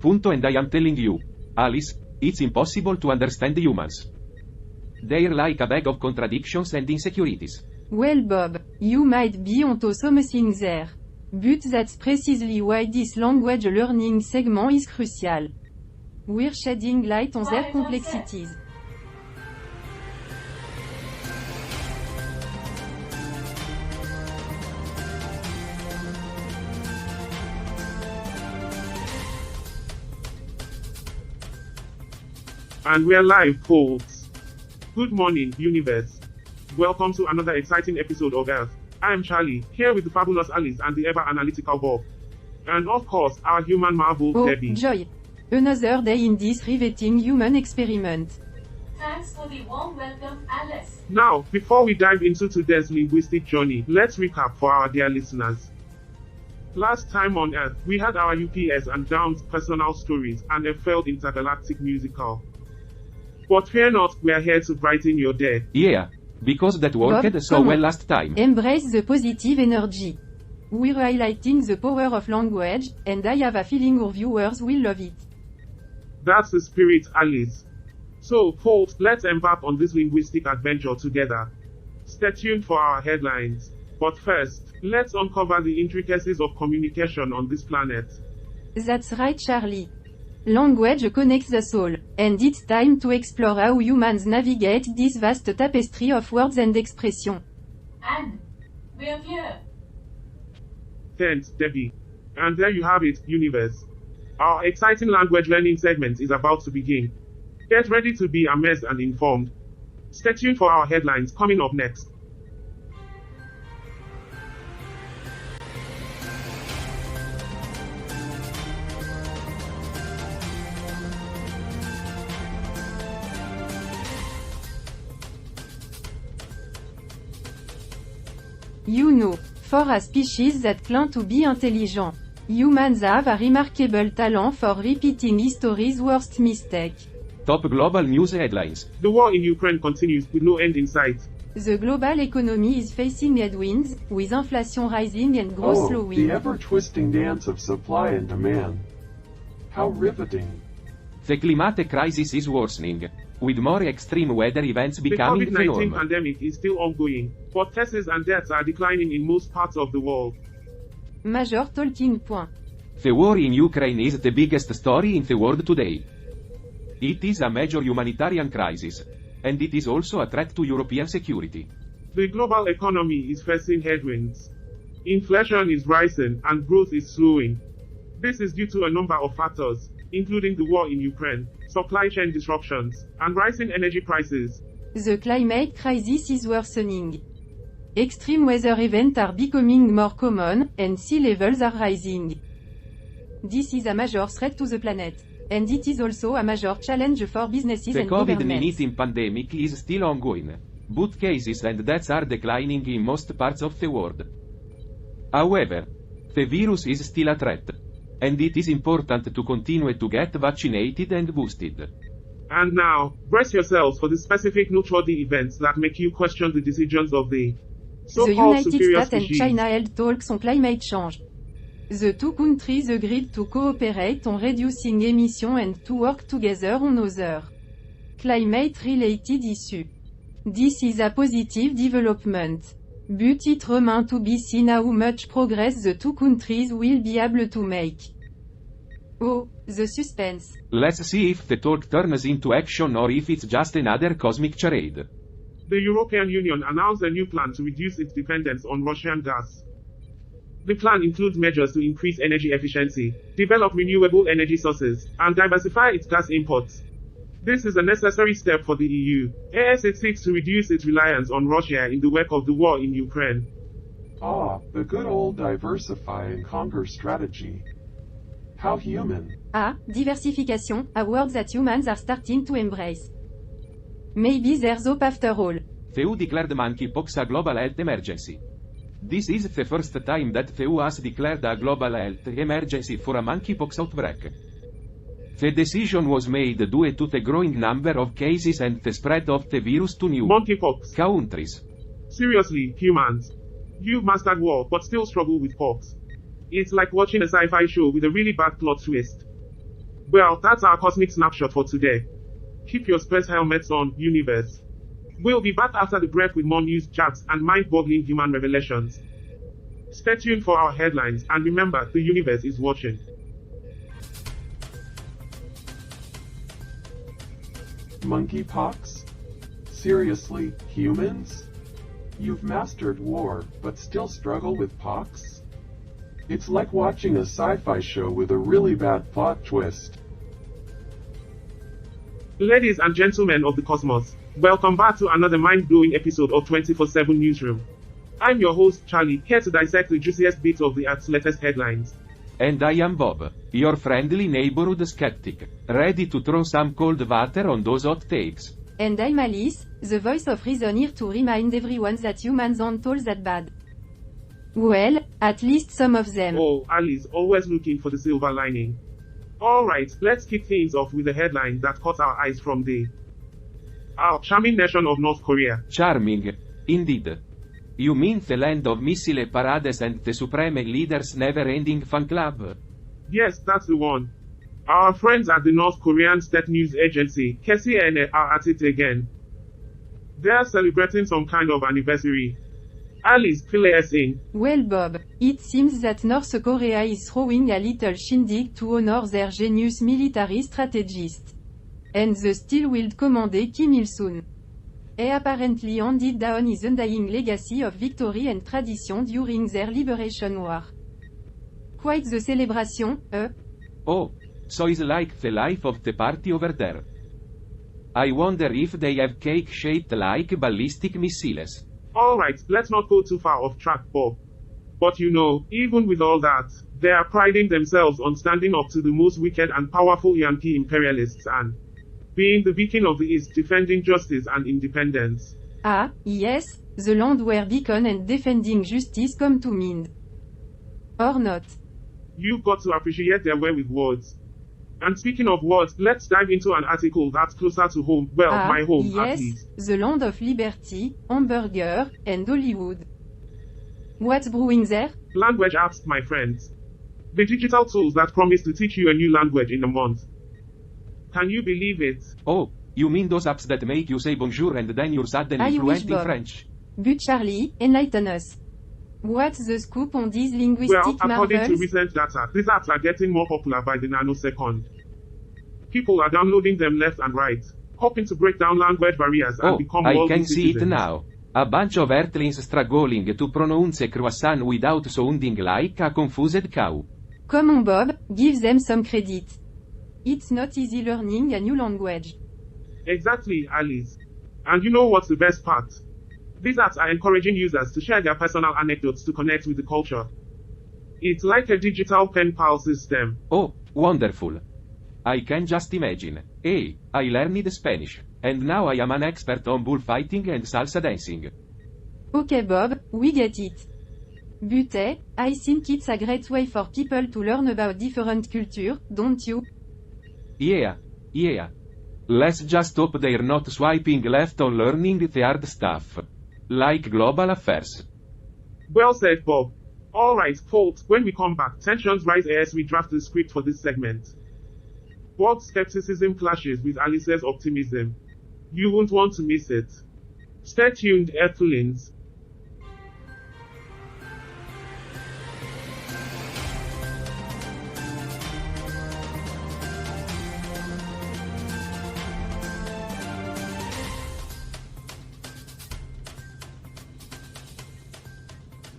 Punto, and I am telling you, Alice, it's impossible to understand humans. They're like a bag of contradictions and insecurities. Well, Bob, you might be onto something there. But that's precisely why this language learning segment is crucial. We're shedding light on their complexities. And we're live, folks. Good morning, universe. Welcome to another exciting episode of Earth. I am Charlie, here with the fabulous Alice and the ever-analytical Bob. And of course, our human marvel, Debbie. Joy. Another day in this riveting human experiment. Thanks for the warm welcome, Alice. Now, before we dive into today's linguistic journey, let's recap for our dear listeners. Last time on Earth, we had our UPS and Downs personal stories and a failed intergalactic musical. But fear not, we are here to brighten your day. Yeah, because that worked Bob, so well last time. Embrace the positive energy. We're highlighting the power of language, and I have a feeling our viewers will love it. That's the spirit, Alice. So, folks, let's embark on this linguistic adventure together. Stay tuned for our headlines. But first, let's uncover the intricacies of communication on this planet. That's right, Charlie. Language connects us all, and it's time to explore how humans navigate this vast tapestry of words and expression. And we're here. Thanks, Debbie. And there you have it, universe. Our exciting language learning segment is about to begin. Get ready to be amazed and informed. Stay tuned for our headlines coming up next. You know, for a species that claim to be intelligent, humans have a remarkable talent for repeating history's worst mistake. Top global news headlines. The war in Ukraine continues with no end in sight. The global economy is facing headwinds, with inflation rising and growth slowing. The ever-twisting dance of supply and demand. How riveting. The climate crisis is worsening, with more extreme weather events The becoming the COVID-19 norm. pandemic is still ongoing, but cases and deaths are declining in most parts of the world. Major talking point. The war in Ukraine is the biggest story in the world today. It is a major humanitarian crisis, and it is also a threat to European security. The global economy is facing headwinds. Inflation is rising and growth is slowing. This is due to a number of factors, including the war in Ukraine, supply chain disruptions, and rising energy prices. The climate crisis is worsening. Extreme weather events are becoming more common, and sea levels are rising. This is a major threat to the planet. And it is also a major challenge for businesses The and governments. COVID-19 pandemic is still ongoing, but cases and deaths are declining in most parts of the world. However, the virus is still a threat, and it is important to continue to get vaccinated and boosted. And now, brace yourselves for the specific noteworthy events that make you question the decisions of the The so-called United superior States and species. China held talks on climate change. The two countries agreed to cooperate on reducing emissions and to work together on other climate-related issues. This is a positive development. But it remains to be seen how much progress the two countries will be able to make. Oh, the suspense. Let's see if the talk turns into action or if it's just another cosmic charade. The European Union announced a new plan to reduce its dependence on Russian gas. The plan includes measures to increase energy efficiency, develop renewable energy sources, and diversify its gas imports. This is a necessary step for the EU, as it seeks to reduce its reliance on Russia in the wake of the war in Ukraine. Ah, the good old diversify and conquer strategy. How human. Diversification, a word that humans are starting to embrace. Maybe there's hope after all. The EU declared monkeypox a global health emergency. This is the first time that the EU has declared a global health emergency for a monkeypox outbreak. The decision was made due to the growing number of cases and the spread of the virus to new Monkeypox. countries. Seriously, humans. You've mastered war but still struggle with pox. It's like watching a sci-fi show with a really bad plot twist. Well, that's our cosmic snapshot for today. Keep your space helmets on, universe. We'll be back after the break with more news chats and mind-boggling human revelations. Stay tuned for our headlines, and remember, the universe is watching. Monkeypox? Seriously, humans? You've mastered war, but still struggle with pox? It's like watching a sci-fi show with a really bad plot twist. Ladies and gentlemen of the cosmos, welcome back to another mind-blowing episode of 24/7 Newsroom. I'm your host, Charlie, here to dissect the juiciest bits of the Earth's latest headlines. And I am Bob, your friendly neighborhood skeptic, ready to throw some cold water on those hot takes. And I'm Alice, the voice of reason here to remind everyone that humans aren't all that bad. Well, at least some of them. Oh, Alice, always looking for the silver lining. Alright, let's kick things off with a headline that caught our eyes from our charming nation of North Korea. Charming. Indeed. You mean the land of missile parades and the supreme leader's never-ending fan club? Yes, that's the one. Our friends at the North Korean State News Agency, KCNA, are at it again. They're celebrating some kind of anniversary. Alice, fill us in. Well, Bob, it seems that North Korea is throwing a little shindig to honor their genius military strategist. And the still-willed commander Kim Il-sung. He apparently handed down his undying legacy of victory and tradition during their liberation war. Quite the celebration, Oh, so it's like the life of the party over there. I wonder if they have cake shaped like ballistic missiles. Alright, let's not go too far off track, Bob. But you know, even with all that, they are priding themselves on standing up to the most wicked and powerful Yankee imperialists and being the beacon of the East defending justice and independence. Ah, yes, the land where beacon and defending justice come to mind. Or not. You've got to appreciate their way with words. And speaking of words, let's dive into an article that's closer to home, well, my home, yes, at least. the land of liberty, hamburger, and Hollywood. What's brewing there? Language apps, my friends. The digital tools that promise to teach you a new language in a month. Can you believe it? Oh, you mean those apps that make you say bonjour and then you're suddenly I wish, fluent in Bob. French? But Charlie, enlighten us. What's the scoop on these linguistic Well, according to marvels? recent data, these apps are getting more popular by the nanosecond. People are downloading them left and right, hoping to break down language barriers and Oh, become I worldly can see it citizens. now. A bunch of earthlings struggling to pronounce a croissant without sounding like a confused cow. Come on, Bob, give them some credit. It's not easy learning a new language. Exactly, Alice. And you know what's the best part? These apps are encouraging users to share their personal anecdotes to connect with the culture. It's like a digital pen pal system. Oh, wonderful. I can just imagine. Hey, I learned Spanish, and now I am an expert on bullfighting and salsa dancing. Okay, Bob, we get it. But I think it's a great way for people to learn about different culture, don't you? Yeah. Let's just hope they're not swiping left on learning the hard stuff. Like global affairs. Well said, Bob. Alright, folks, when we come back, tensions rise as we draft the script for this segment. Bob's skepticism clashes with Alice's optimism. You won't want to miss it. Stay tuned, Earthlings.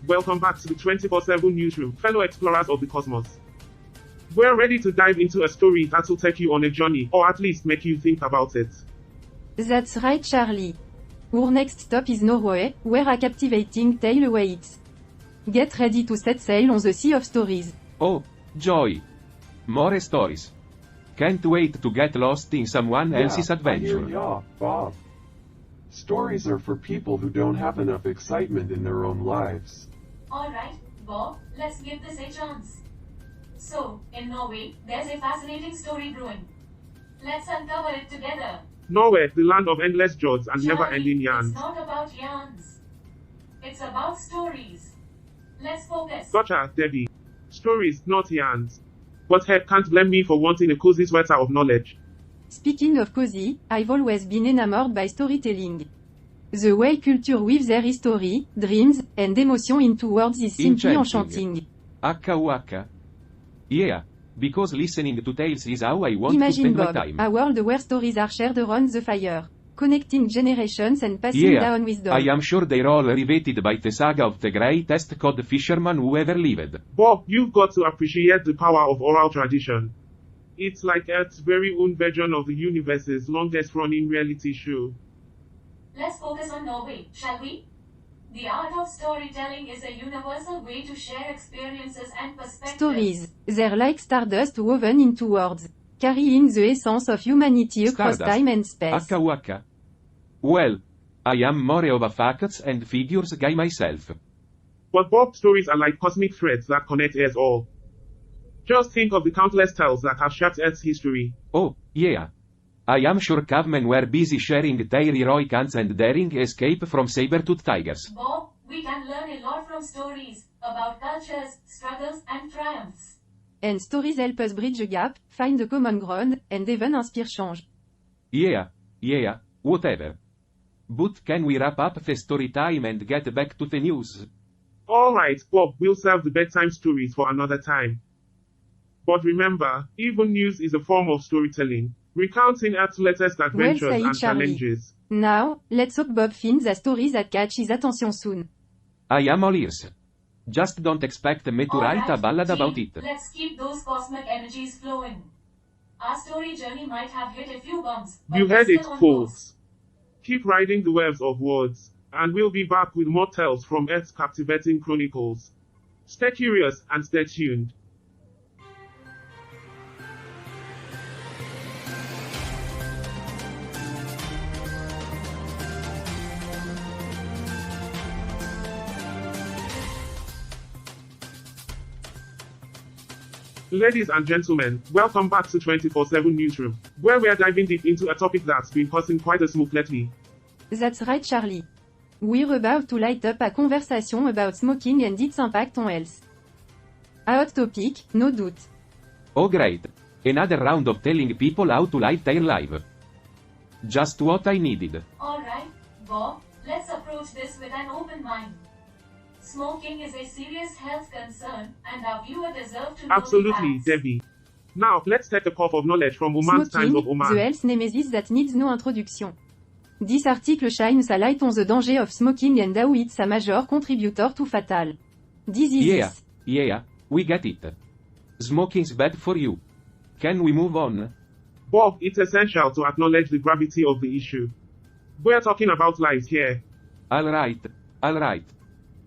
Welcome back to the 24/7 Newsroom, fellow explorers of the cosmos. We're ready to dive into a story that will take you on a journey, or at least make you think about it. That's right, Charlie. Our next stop is Norway, where a captivating tale awaits. Get ready to set sail on the sea of stories. Oh, joy. More stories. Can't wait to get lost in someone else's adventure. I hear ya, Bob. Stories are for people who don't have enough excitement in their own lives. Alright, Bob, let's give this a chance. So, in Norway, there's a fascinating story brewing. Let's uncover it together. Norway, the land of endless joys and Charlie, never-ending yarns. It's not about yarns. It's about stories. Let's focus. Gotcha, Debbie. Stories, not yarns. But heck can't blame me for wanting a cozy sweater of knowledge. Speaking of cozy, I've always been enamored by storytelling. The way culture weaves their history, dreams, and emotion into words is simply enchanting. HUH. Yeah. Because listening to tales is how I want to Imagine spend my Bob, time. a world where stories are shared around the fire, connecting generations and passing Yeah, down wisdom. I am sure they're all riveted by the saga of the greatest cod fisherman who ever lived. Bob, you've got to appreciate the power of oral tradition. It's like Earth's very own version of the universe's longest-running reality show. Let's focus on Norway, shall we? The art of storytelling is a universal way to share experiences and perspectives. Stories, they're like stardust woven into words, carrying the essence of humanity across Stardust. time and space. HUH. Well, I am more of a facts and figures guy myself. But Bob, stories are like cosmic threads that connect us all. Just think of the countless tales that have shaped Earth's history. Oh, yeah. I am sure cavemen were busy sharing their heroic acts and daring escape from saber-toothed tigers. Bob, we can learn a lot from stories about cultures, struggles, and triumphs. And stories help us bridge a gap, find a common ground, and even inspire change. Yeah, whatever. But can we wrap up the story time and get back to the news? Alright, Bob, we'll save the bedtime stories for another time. But remember, even news is a form of storytelling, recounting Earth's latest adventures Well said, and Charlie. challenges. Now, let's hope Bob finds a story that catch his attention soon. I am all ears. Just don't expect me to write a Alright, ballad team, about it. Let's keep those cosmic energies flowing. Our story journey might have hit a few bumps, but You we're heard it, still on course. folks. Keep riding the waves of words, and we'll be back with more tales from Earth's captivating chronicles. Stay curious and stay tuned. Ladies and gentlemen, welcome back to 24/7 Newsroom, where we are diving deep into a topic that's been causing quite a smoke lately. That's right, Charlie. We're about to light up a conversation about smoking and its impact on health. A hot topic, no doubt. Oh great. Another round of telling people how to live their life. Just what I needed. Alright, Bob, let's approach this with an open mind. Smoking is a serious health concern, and our viewer deserve to know Absolutely, the facts. Debbie. Now, let's take a puff of knowledge from Oman's Times Smoking, of the Oman. health nemesis that needs no introduction. This article shines a light on the danger of smoking and how it's a major contributor to fatal diseases. Yeah, we get it. Smoking's bad for you. Can we move on? Bob, it's essential to acknowledge the gravity of the issue. We're talking about lives here. Alright.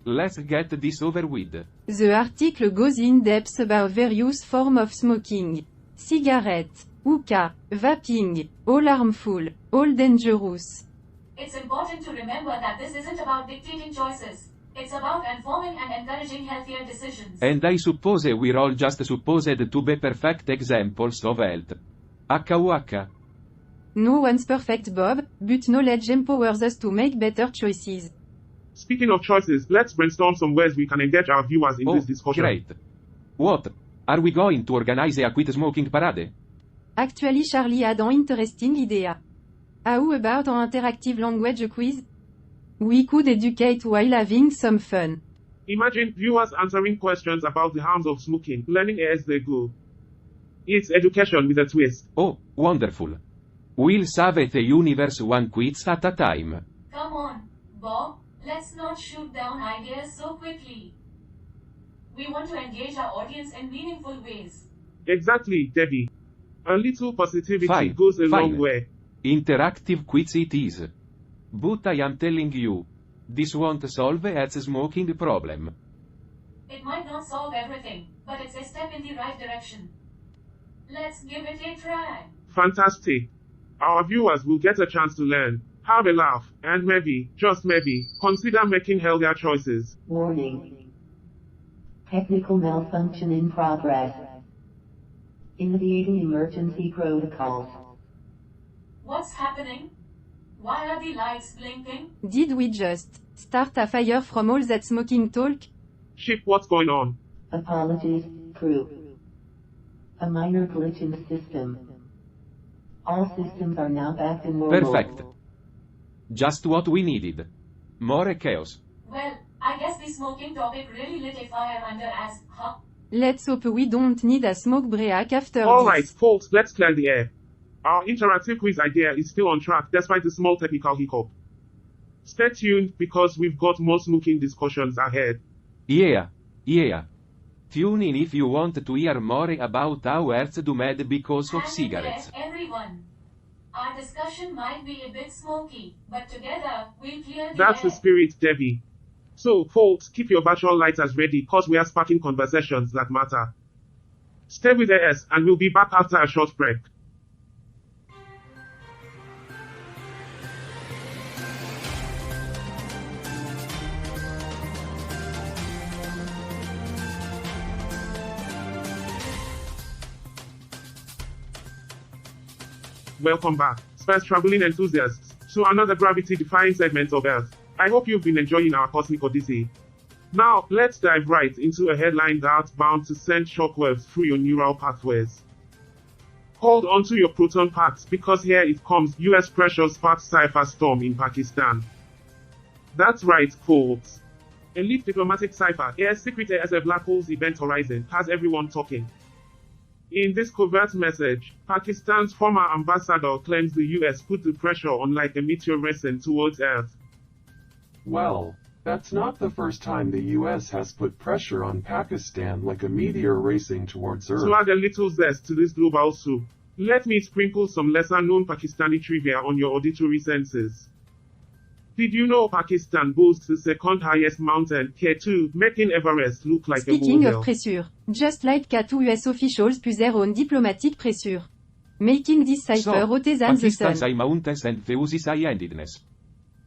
Let's get this over with. The article goes in depth about various forms of smoking. Cigarette, hookah, vaping, all harmful, all dangerous. It's important to remember that this isn't about dictating choices. It's about informing and encouraging healthier decisions. And I suppose we're all just supposed to be perfect examples of health. HUH. No one's perfect, Bob, but knowledge empowers us to make better choices. Speaking of choices, let's brainstorm some ways we can engage our viewers in Oh, this discussion. great. What? Are we going to organize a quit smoking parade? Actually, Charlie had an interesting idea. How about an interactive language quiz? We could educate while having some fun. Imagine viewers answering questions about the harms of smoking, learning as they go. It's education with a twist. Oh, wonderful. We'll save the universe one quiz at a time. Come on, Bob, let's not shoot down ideas so quickly. We want to engage our audience in meaningful ways. Exactly, Debbie. A little positivity Fine, goes a long fine. way. Interactive quiz it is. But I am telling you, this won't solve Earth's smoking problem. It might not solve everything, but it's a step in the right direction. Let's give it a try. Fantastic. Our viewers will get a chance to learn, have a laugh, and maybe, just maybe, consider making healthier choices. Warning. Technical malfunction in progress. Initiating emergency protocols. What's happening? Why are the lights blinking? Did we just start a fire from all that smoking talk? Ship, what's going on? Apologies, crew. A minor glitch in the system. All systems are now back to normal. Perfect. Just what we needed. More chaos. Well, I guess the smoking topic really lit a fire under us, huh? Let's hope we don't need a smoke break after Alright, this. folks, let's clear the air. Our interactive quiz idea is still on track despite the small technical hiccup. Stay tuned because we've got more smoking discussions ahead. Yeah. Tune in if you want to hear more about how Earth do mad because of And cigarettes. everyone. Our discussion might be a bit smoky, but together, we'll clear the That's the air. spirit, Debbie. So, folks, keep your virtual lighters ready cause we are sparking conversations that matter. Stay with us and we'll be back after a short break. Welcome back, space traveling enthusiasts, to another gravity-defying segment of Earth. I hope you've been enjoying our cosmic odyssey. Now, let's dive right into a headline that's bound to send shockwaves through your neural pathways. Hold onto your proton packs because here it comes, US pressure sparks cipher storm in Pakistan. That's right, folks. A leaked diplomatic cipher, as secreted as a black hole's event horizon, has everyone talking. In this covert message, Pakistan's former ambassador claims the US put the pressure on like a meteor racing towards Earth. Well, that's not the first time the US has put pressure on Pakistan like a meteor racing towards Earth. To add a little zest to this global soup, let me sprinkle some lesser-known Pakistani trivia on your auditory senses. Did you know Pakistan boasts the second highest mountain, K2, making Everest look like Speaking a molehill? of pressure, just like K2 US officials put their own diplomatic pressure. Making this cipher hotter than the Pakistan's sun. high mountains and Feuzi's high-endedness.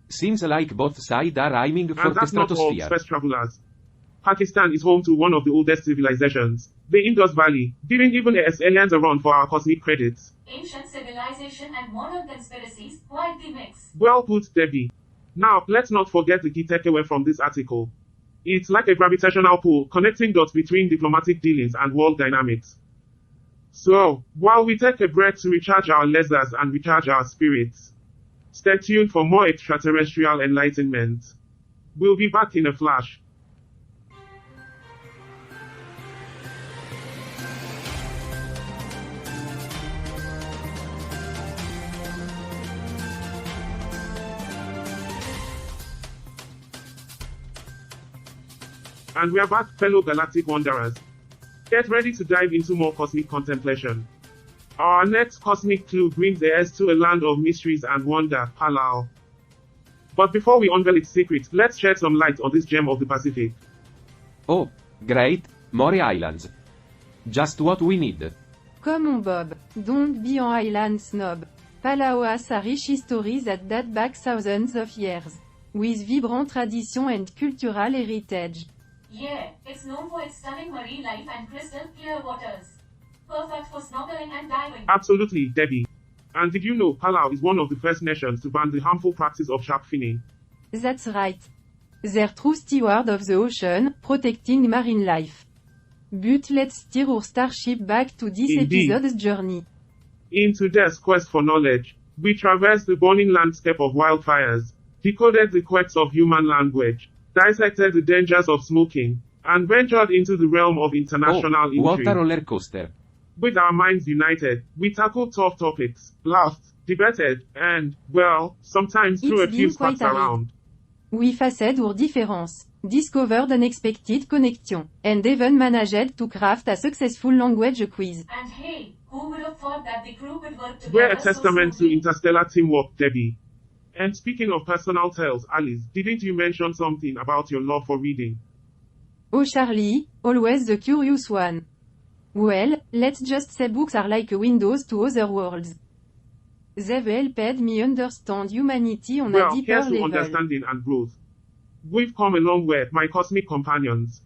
Seems like both sides are aiming for And the that's not all, stratosphere. space travelers. Pakistan is home to one of the oldest civilizations, the Indus Valley, giving even as aliens a run for our cosmic credits. Ancient civilization and modern conspiracies, quite the mix. Well put, Debbie. Now, let's not forget the key takeaway from this article. It's like a gravitational pull, connecting dots between diplomatic dealings and world dynamics. So, while we take a break to recharge our lasers and recharge our spirits, stay tuned for more extraterrestrial enlightenment. We'll be back in a flash. And we are back, fellow galactic wanderers. Get ready to dive into more cosmic contemplation. Our next cosmic clue brings us to a land of mysteries and wonder, Palau. But before we unveil its secret, let's shed some light on this gem of the Pacific. Oh, great, more islands. Just what we need. Come on Bob, don't be an island snob. Palau has a rich history that date back thousands of years. With vibrant tradition and cultural heritage. Yeah, it's known for its stunning marine life and crystal clear waters. Perfect for snorkeling and diving. Absolutely, Debbie. And did you know Palau is one of the first nations to ban the harmful practice of shark finning? That's right. They're true steward of the ocean, protecting marine life. But let's steer our starship back to this Indeed. episode's journey. In today's quest for knowledge, we traversed the burning landscape of wildfires, decoded the quirks of human language, dissected the dangers of smoking, and ventured into the realm of international Oh, what intrigue. a roller coaster. With our minds united, we tackled tough topics, laughed, debated, and, well, sometimes threw a It's few been quite sparks a read. around. We faced our difference, discovered unexpected connection, and even managed to craft a successful language quiz. And hey, who would have thought that the crew could work together We're a so testament to smoothly? interstellar teamwork, Debbie. And speaking of personal tales, Alice, didn't you mention something about your love for reading? Oh Charlie, always the curious one. Well, let's just say books are like windows to other worlds. They've helped me understand humanity on a Well, deeper here's to level. understanding and growth. We've come a long way, my cosmic companions.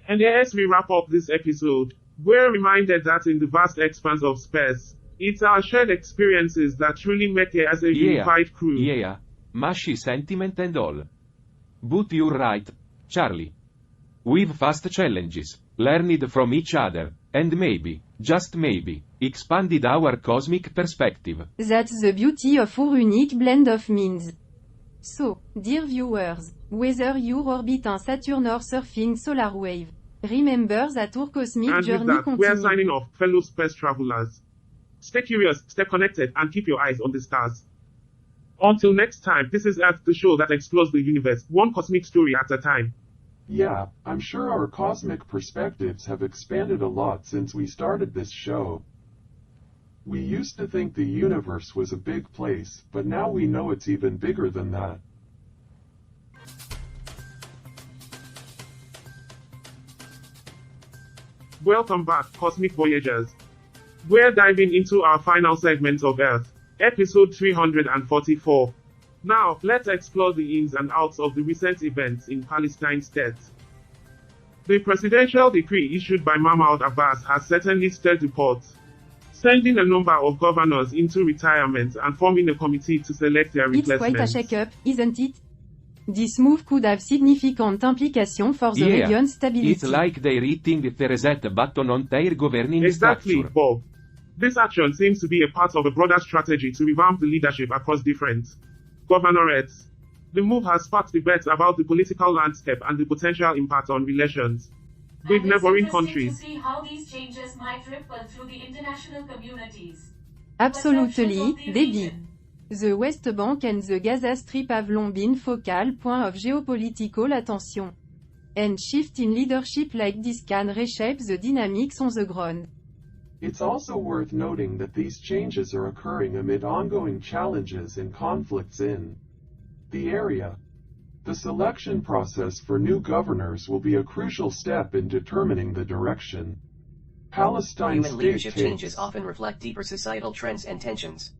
And as we wrap up this episode, we're reminded that in the vast expanse of space, it's our shared experiences that truly make us as a unified crew. Yeah, mushy sentiment and all. But you're right, Charlie. We've faced challenges, learned from each other, and maybe, just maybe, expanded our cosmic perspective. That's the beauty of our unique blend of means. So, dear viewers, whether you orbit in Saturn or surfing solar wave, remember that our cosmic And with journey that, we are continues. signing off, fellow space travelers. Stay curious, stay connected, and keep your eyes on the stars. Until next time, this is Earth, the show that explores the universe, one cosmic story at a time. Yeah, I'm sure our cosmic perspectives have expanded a lot since we started this show. We used to think the universe was a big place, but now we know it's even bigger than that. Welcome back, Cosmic Voyagers. We're diving into our final segment of Earth, episode 344. Now, let's explore the ins and outs of the recent events in Palestine state. The presidential decree issued by Mahmoud Abbas has certainly stirred reports, sending a number of governors into retirement and forming a committee to select their It's quite a replacements. shake-up, isn't it? This move could have significant implications for the Yeah, region's stability. It's like they're hitting the reset button on their governing Exactly, structure. Bob. This action seems to be a part of a broader strategy to revamp the leadership across different governorates. The move has sparked debates about the political landscape and the potential impact on relations with And it's neighboring interesting countries. to see how these changes might ripple through the international communities. Absolutely, Perceptions of the Debbie. region. The West Bank and the Gaza Strip have long been focal point of geopolitical attention. And shift in leadership like this can reshape the dynamics on the ground. It's also worth noting that these changes are occurring amid ongoing challenges and conflicts in the area. The selection process for new governors will be a crucial step in determining the direction Palestine's Human state leadership takes. changes often reflect deeper societal trends and tensions.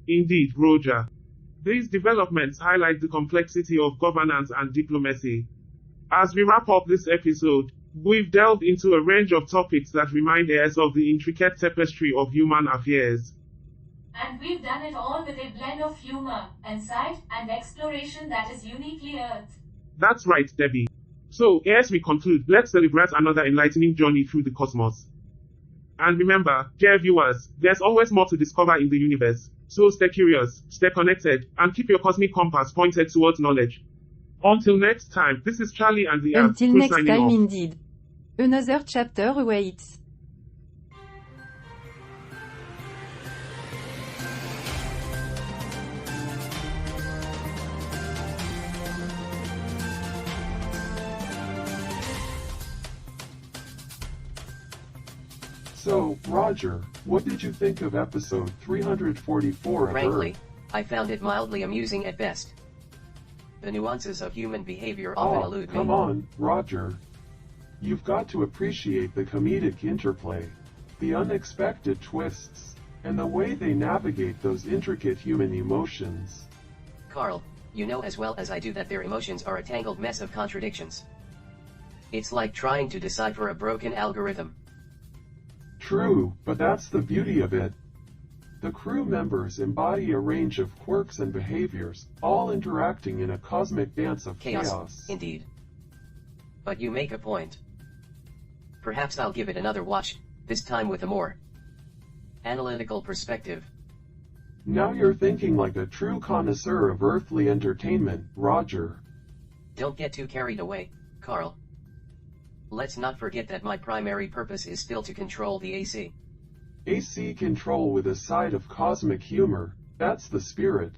Indeed, Roger. These developments highlight the complexity of governance and diplomacy. As we wrap up this episode, we've delved into a range of topics that remind us of the intricate tapestry of human affairs. And we've done it all with a blend of humor, insight, and exploration that is uniquely Earth. That's right, Debbie. So, as we conclude, let's celebrate another enlightening journey through the cosmos. And remember, dear viewers, there's always more to discover in the universe. So stay curious, stay connected, and keep your cosmic compass pointed towards knowledge. Until next time, this is Charlie and the Earth Until crew next signing time off. indeed. Another chapter awaits. So, Roger, what did you think of episode 344 of Frankly, Earth? I found it mildly amusing at best. The nuances of human behavior often Oh, elude me. come on, Roger. You've got to appreciate the comedic interplay, the unexpected twists, and the way they navigate those intricate human emotions. Carl, you know as well as I do that their emotions are a tangled mess of contradictions. It's like trying to decipher a broken algorithm. True, but that's the beauty of it. The crew members embody a range of quirks and behaviors, all interacting in a cosmic dance of chaos. Indeed. But you make a point. Perhaps I'll give it another watch, this time with a more analytical perspective. Now you're thinking like a true connoisseur of earthly entertainment, Roger. Don't get too carried away, Carl. Let's not forget that my primary purpose is still to control the AC. AC control with a side of cosmic humor, that's the spirit.